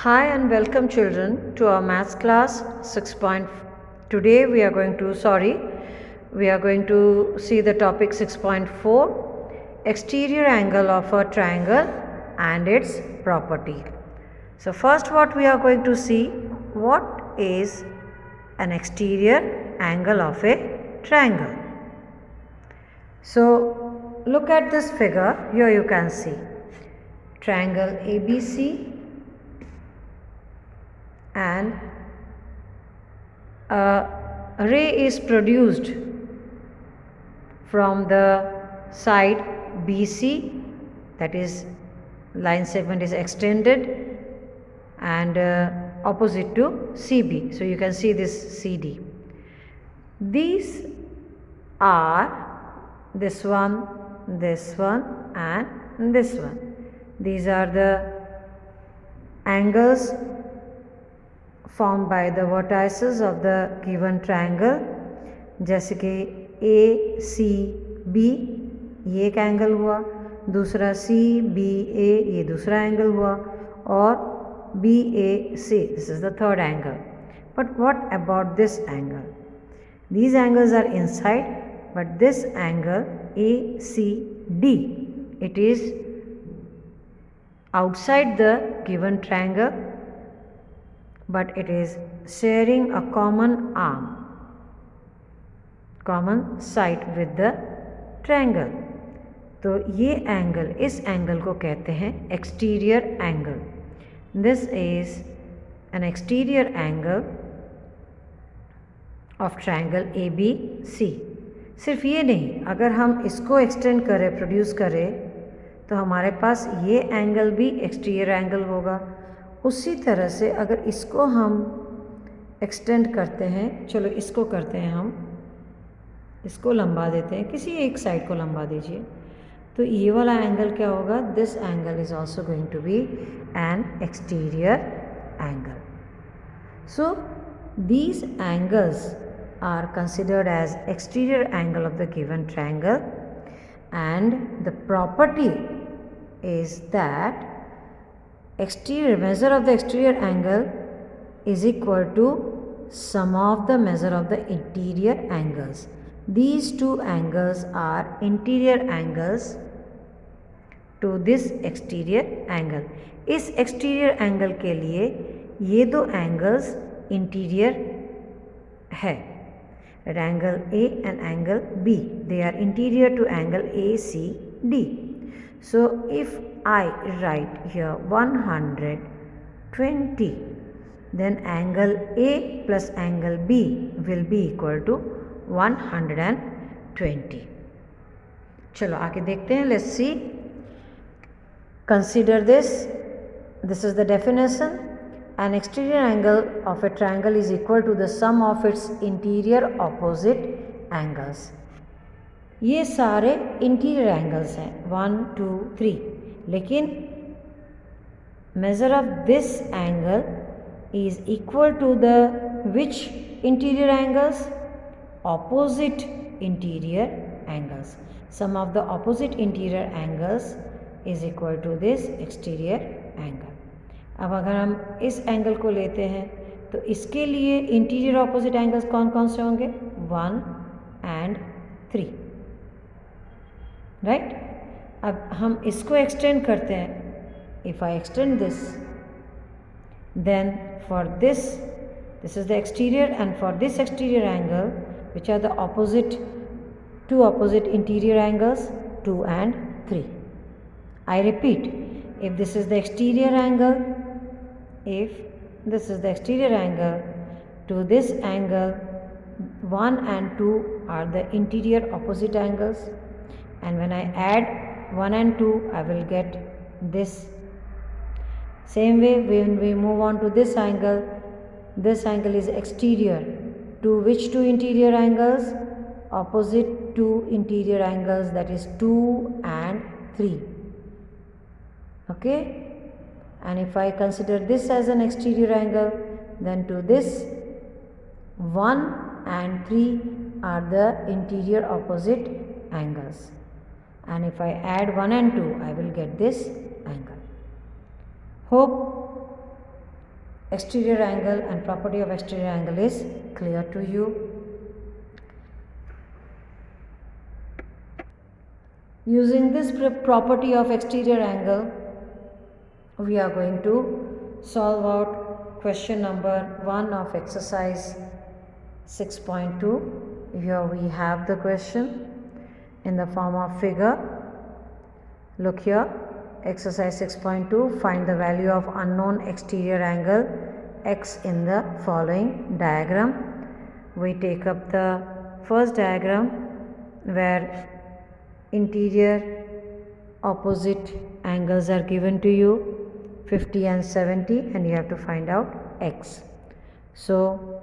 Hi and welcome children to our maths class 6. Today we are going to see the topic 6.4, exterior angle of a triangle and its property. So first what we are going to see, what is an exterior angle of a triangle. So look at this figure. Here you can see triangle ABC and a ray is produced from the side BC, that is line segment is extended and opposite to CB. So you can see this CD. These are this one and this one. These are the angles formed by the vertices of the given triangle, जैसे कि ACB ये एक angle हुआ, दूसरा CBA ये दूसरा angle हुआ और BAC this is the third angle. But what about this angle? These angles are inside, but this angle ACD, it is outside the given triangle, but it is sharing a common side with the triangle. तो ये angle, इस angle को कहते हैं exterior angle. This is an exterior angle of triangle ABC. सिर्फ ये नहीं, अगर हम इसको एक्सटेंड करें, प्रोड्यूस करें, तो हमारे पास ये एंगल भी एक्सटीरियर एंगल होगा. उसी तरह से अगर इसको हम एक्सटेंड करते हैं, चलो इसको करते हैं, हम इसको लंबा देते हैं, किसी एक साइड को लंबा दीजिए, तो ये वाला एंगल क्या होगा? This angle is also going to be an exterior angle. So these angles are considered as exterior angle of the given triangle, and the property is that exterior measure of the exterior angle is equal to sum of the measure of the interior angles. These two angles are interior angles to this exterior angle. इस exterior angle के लिए ये दो angles interior है. At angle A and angle B, they are interior to angle ACD. So if I write here 120, then angle A plus angle B will be equal to 120. चलो आगे देखते हैं. Let's see. Consider this. This is the definition. An exterior angle of a triangle is equal to the sum of its interior opposite angles. ये सारे interior angles हैं, 1 2 3, लेकिन measure of this angle is equal to the which interior angles? Opposite interior angles. Sum of the opposite interior angles is equal to this exterior angle. अब अगर हम इस angle को लेते हैं, तो इसके लिए इंटीरियर ऑपोजिट एंगल्स कौन कौन से होंगे? 1 and 3, राइट. अब हम इसको एक्सटेंड करते हैं. If I extend this, then for this is the exterior, and for this exterior angle which are the two opposite interior angles 2 and 3. I repeat, if this is the exterior angle, if this is the exterior angle to this angle, 1 and 2 are the interior opposite angles, and when I add 1 and 2 I will get this. Same way, when we move on to this angle is exterior to which two interior angles? Opposite two interior angles, that is 2 and 3. Okay. And if I consider this as an exterior angle, then to this 1 and 3 are the interior opposite angles, and if I add 1 and 2 I will get this angle. Hope exterior angle and property of exterior angle is clear to you. Using this property of exterior angle, we are going to solve out question number 1 of exercise 6.2. Here we have the question in the form of figure. Look here, exercise 6.2, find the value of unknown exterior angle x in the following diagram. We take up the first diagram where interior opposite angles are given to you, 50 and 70, and you have to find out x. So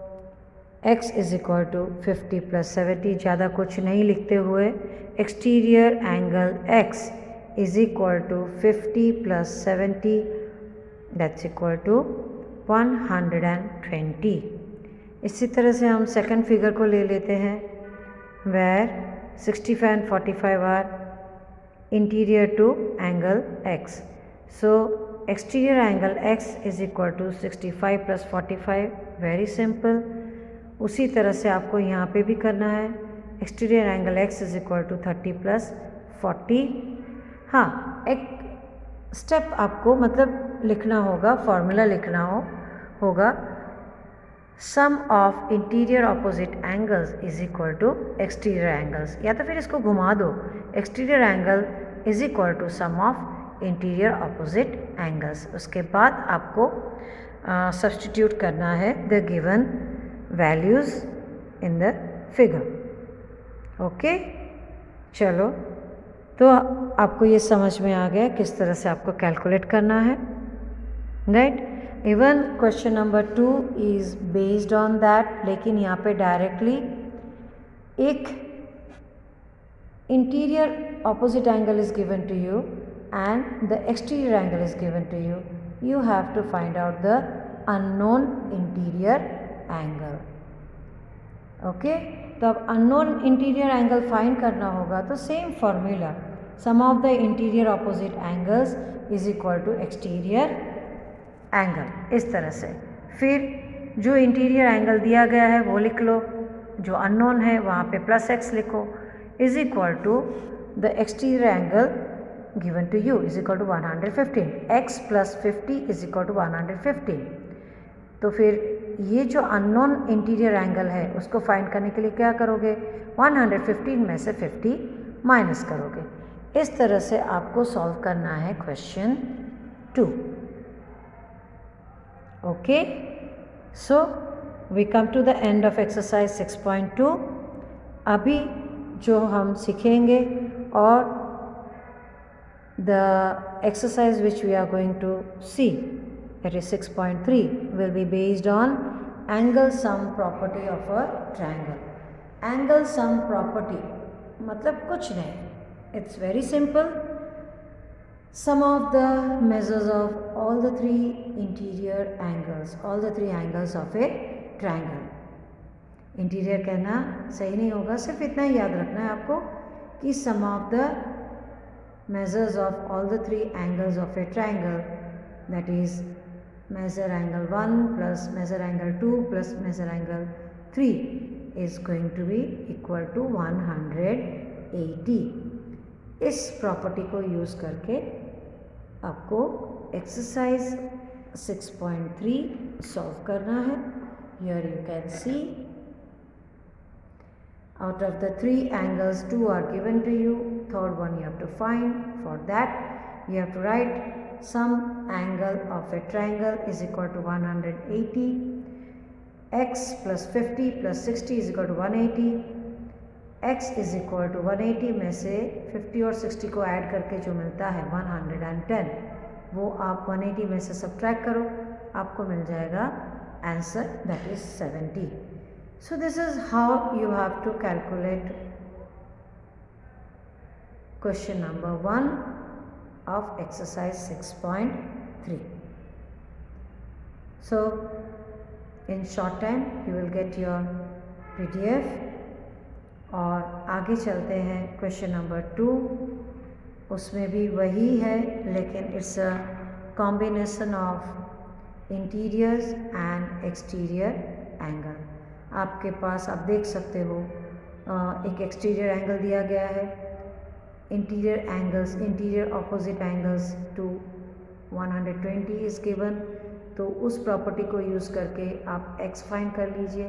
x is equal to 50 plus 70. ज़्यादा कुछ नहीं लिखते हुए exterior angle x is equal to 50 plus 70, that's equal to 120. इसी तरह से हम second figure को ले लेते हैं where 65 and 45 are interior to angle x. So exterior angle x is equal to 65 plus 45. Very simple. उसी तरह से आपको यहाँ पे भी करना है. Exterior angle x is equal to 30 plus 40. हाँ, एक स्टेप आपको मतलब लिखना होगा, फॉर्मूला लिखना होगा. Sum of interior opposite angles is equal to exterior angles, या तो फिर इसको घुमा दो, exterior angle is equal to sum of interior opposite angles. उसके बाद आपको सब्स्टिट्यूट करना है the given values in the figure. Okay, चलो, तो आपको ये समझ में आ गया किस तरह से आपको कैलकुलेट करना है, right. Even question number 2 is based on that, लेकिन यहाँ पे डायरेक्टली एक interior opposite angle is given to you and the exterior angle is given to you. You have to find out the unknown interior angle. Okay, तो अब unknown interior angle find करना होगा तो same formula, sum of the interior opposite angles is equal to exterior angle. इस तरह से फिर जो इंटीरियर एंगल दिया गया है वो लिख लो, जो अननोन है वहाँ पे प्लस एक्स लिखो, is equal to the exterior angle given to you is equal to 115. X plus 50 is equal to 115. तो फिर ये जो अननोन इंटीरियर एंगल है उसको फाइंड करने के लिए क्या करोगे, 115 में से 50 माइनस करोगे. इस तरह से आपको सॉल्व करना है question 2. Okay, so we come to the end of exercise 6.2. अभी जो हम सीखेंगे और the exercise which we are going to see, that is 6.3, will be based on angle sum property of a triangle. Angle sum property मतलब कुछ नहीं, it's very simple. Sum of the measures of all the three interior angles, all the three angles of a triangle. Interior कहना सही नहीं होगा, सिर्फ इतना ही याद रखना है आपको कि sum of the measures of all the three angles of a triangle, that is measure angle 1 plus measure angle 2 plus measure angle 3 is going to be equal to 180. इस प्रॉपर्टी को यूज़ करके आपको एक्सरसाइज 6.3 सॉल्व करना है. Here you can see out of the 3 angles 2 are given to you, third one you have to find. For that you have to write some angle of a triangle is equal to 180. X plus 50 plus 60 is equal to 180. X is equal to 180 में से 50 और 60 को add करके जो मिलता है 110, वो आप 180 में से सब्ट्रैक्ट करो, आपको मिल जाएगा answer, that is 70. So this is how you have to calculate question number 1 of exercise 6.3. So in short time you will get your PDF. और आगे चलते हैं क्वेश्चन नंबर 2. उसमें भी वही है, लेकिन it's a combination of interiors and exterior angle. आपके पास आप देख सकते हो एक एक्सटीरियर एंगल दिया गया है, interior angles, interior opposite angles to 120 is given. तो उस प्रॉपर्टी को यूज़ करके आप x फाइंड कर लीजिए।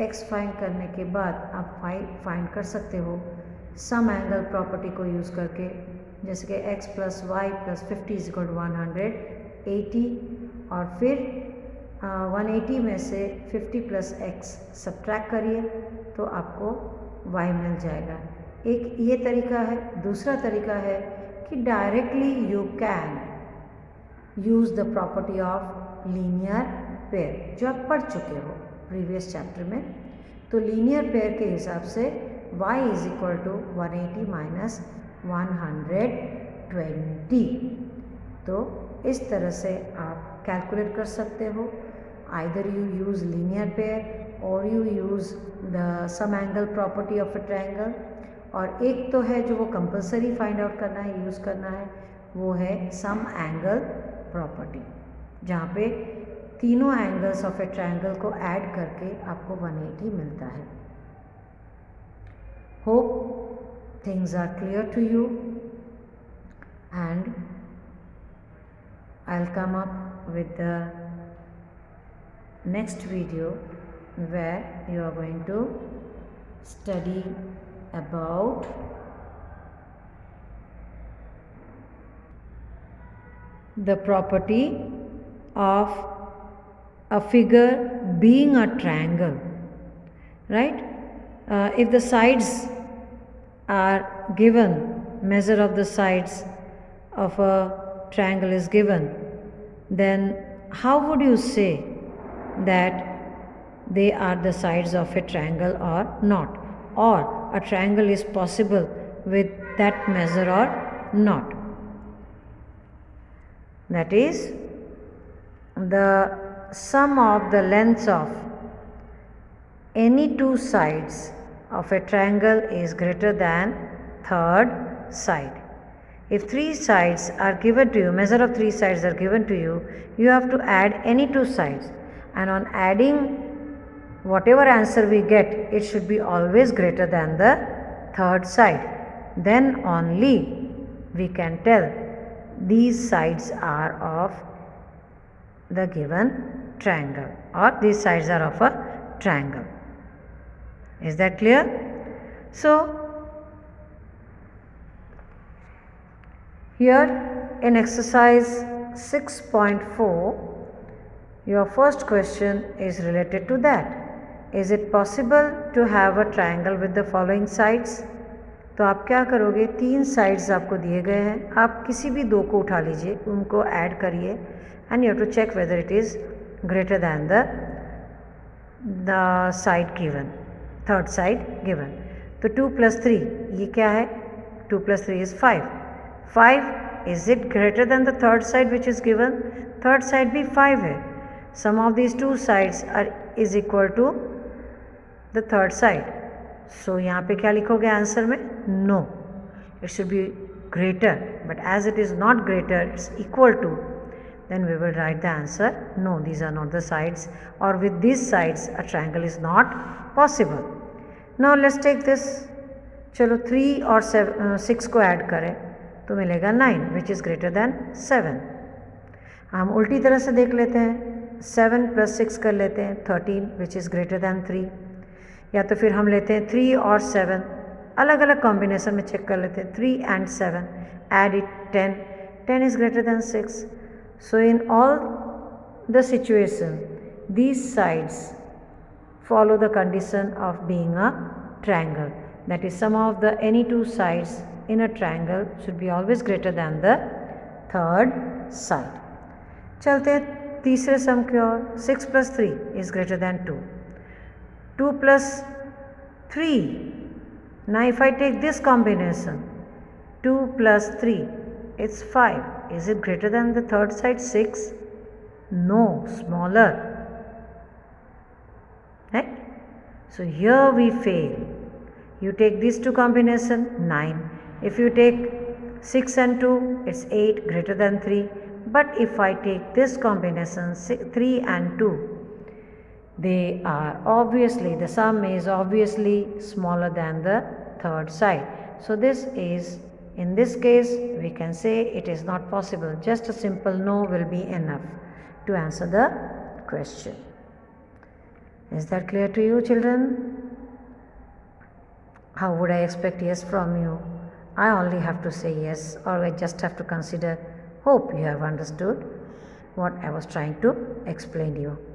x फाइंड करने के बाद आप फाइंड कर सकते हो सम एंगल प्रॉपर्टी को यूज़ करके, जैसे कि x plus y plus 50 is equal to 180, और फिर 180 में से 50 प्लस x सब्ट्रैक्ट करिए तो आपको y मिल जाएगा। एक ये तरीका है। दूसरा तरीका है कि directly you can use the property of linear pair, जो आप पढ़ चुके हो प्रीवियस चैप्टर में। तो लीनियर पेयर के हिसाब से y is equal to 180 minus 120। तो इस तरह से आप कैलकुलेट कर सकते हो। Either you use linear pair और you use the sum angle property of a triangle. और एक तो है जो वो कंपलसरी फाइंड आउट करना है, यूज़ करना है, वो है सम एंगल प्रॉपर्टी, जहाँ पे तीनों एंगल्स ऑफ ए ट्रायंगल को ऐड करके आपको 180 मिलता है। Hope things are clear to you and I'll come up with the next video where you are going to study about the property of a figure being a triangle, right? If the sides are given, measure of the sides of a triangle is given, then how would you say that they are the sides of a triangle or not, or a triangle is possible with that measure or not? That is, the sum of the lengths of any two sides of a triangle is greater than third side. If three sides are given to you, measure of three sides are given to you, you have to add any two sides, and on adding whatever answer we get, it should be always greater than the third side. Then only we can tell these sides are of the given triangle, or these sides are of a triangle. Is that clear? So here in exercise 6.4, your first question is related to that. Is it possible to have a triangle with the following sides? तो आप क्या करोगे, तीन sides आपको दिए गए हैं, आप किसी भी दो को उठा लीजिए, उनको ऐड करिए and you have to check whether it is greater than the side given, third side given. तो 2 + 3 ये क्या है, 2 + 3 is 5. 5 is it greater than the third side which is given? Third side भी 5 है. Sum of these two sides is equal to the third side. So यहाँ पे क्या लिखोगे आंसर में? No. It should be greater. But as it is not greater, it's equal to. Then we will write the answer. No, these are not the sides. Or with these sides, a triangle is not possible. Now let's take this. चलो 3 और 6 को add करें तो मिलेगा 9 which is greater then 7। हम उल्टी तरह से देख लेते हैं, 7 + 6 कर लेते हैं 13 विच इज़ ग्रेटर दैन 3, या तो फिर हम लेते हैं 3 और 7 अलग अलग कॉम्बिनेशन में चेक कर लेते हैं, 3 and 7 add it 10, 10 is greater than 6. So in all the situation these sides follow the condition of being a triangle, that is sum of the any two sides in a triangle should be always greater than the third side. चलते हैं तीसरे सम की ओर। 6 + 3 is greater than 2, 2 + 3. Now if I take this combination 2 + 3 it's 5. Is it greater than the third side 6? No, smaller, right? So here we fail. You take these two combination 9. If you take 6 and 2 it's 8 greater than 3, But if I take this combination 3 and 2, they are obviously, the sum is obviously smaller than the third side. So this is, in this case, we can say it is not possible. Just a simple no will be enough to answer the question. Is that clear to you, children? How would I expect yes from you? I only have to say yes, or I just have to consider. Hope you have understood what I was trying to explain to you.